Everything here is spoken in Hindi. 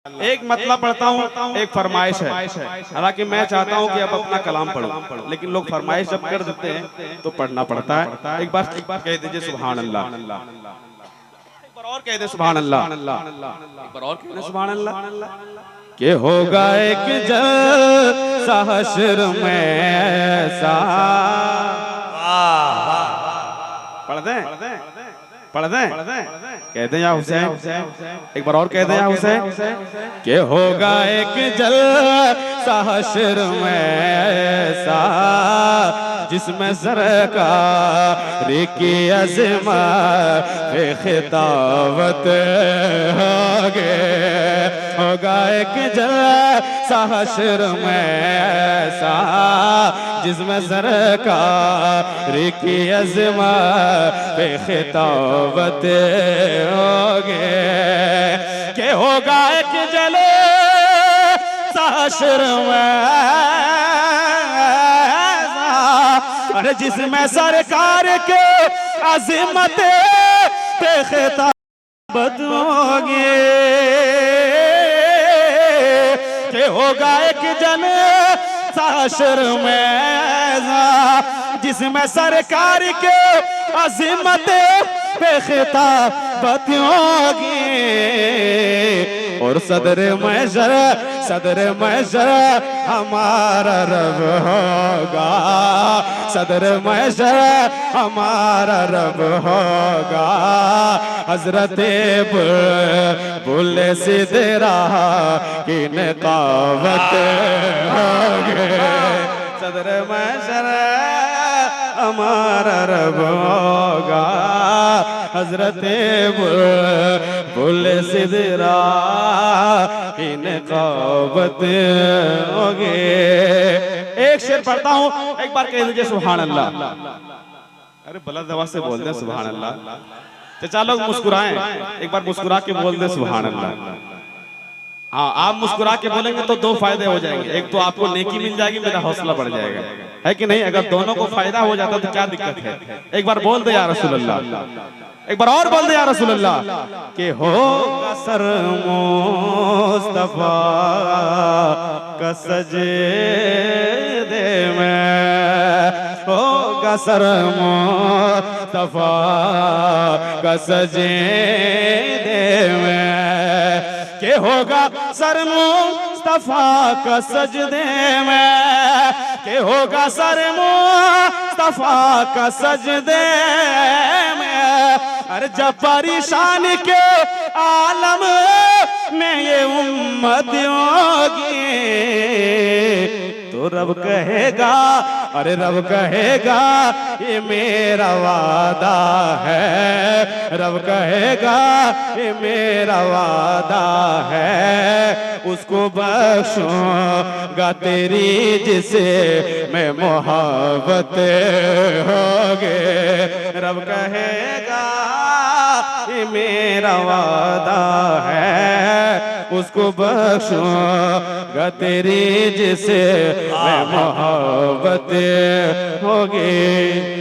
एक मतलब पढ़ता हूँ, एक फरमाइश है। हालांकि मैं चाहता हूँ कि अब अपना कलाम पढ़ूं, लेकिन लोग फरमाइश जब कर देते हैं तो पढ़ना पड़ता है। एक बार कह दीजिए सुभान अल्लाह। एक बार और कह दे सुभान अल्लाह। एक बार और कह दे सुभान अल्लाह। के होगा एक जलसा हश्र में ऐसा। पढ़ दें कह दें या हुसैन। एक बार और कह दें या हुसैन। के होगा एक जलसा हश्र में ऐसा जिसमें सरकार की अज़मत पे खिताबत होगा एक जलसा हश्र में ऐसा जिसमें सरकार की अज़मत पे खिताबत होगे। के होगा एक जलसा हश्र में अरे जिसमें सरकार के अज़मत पे खिताबत होगी। के होगा एक जलसा हश्र में जिसमें सरकार के अज़मत पे खिताबत होगी। और सदर महशर हमारा रब होगा। सदर महशर हमारा रब होगा। हजरत बुल्ले सिदरा की निकाबत होगी। सदर महशर हमारा रब होगा। हजरत बुल्ले सिदरा की निकाबत होगी। एक शेर पढ़ता हूँ, एक बार कह दीजिए सुभान अल्लाह। अरे बुलंद आवाज से बोल दे सुभान अल्लाह। चाचा लोग मुस्कुराएं, एक बार मुस्कुरा के बोल दे सुभान अल्लाह। हाँ, आप मुस्कुरा के बोलेंगे तो दो फायदे हो जाएंगे। एक तो आपको नेकी मिल जाएगी, मेरा हौसला बढ़ जाएगा, है कि नहीं। अगर दोनों को फायदा हो जाता तो क्या दिक्कत है। एक बार बोल दे या रसूल अल्लाह। एक बार और बोल दे या रसूल अल्लाह। के होगा सर मुस्तफा का सजदे में। होगा सर मुस्तफा का सजदे में। के होगा सर मुस्तफा का सजदे में। के होगा सर मुस्तफा का सजदे में। अरे जब परेशान के आलम में ये उम्मत होगी तो रब कहेगा, अरे रब कहेगा ये मेरा वादा है। रब कहेगा ये मेरा वादा है। उसको बख्शूंगा तेरी जिसे मैं मोहब्बत होगे। रब कहेगा ये मेरा वादा है। उसको बख्शूंगा तेरी जिसे मैं मोहब्बत होगी।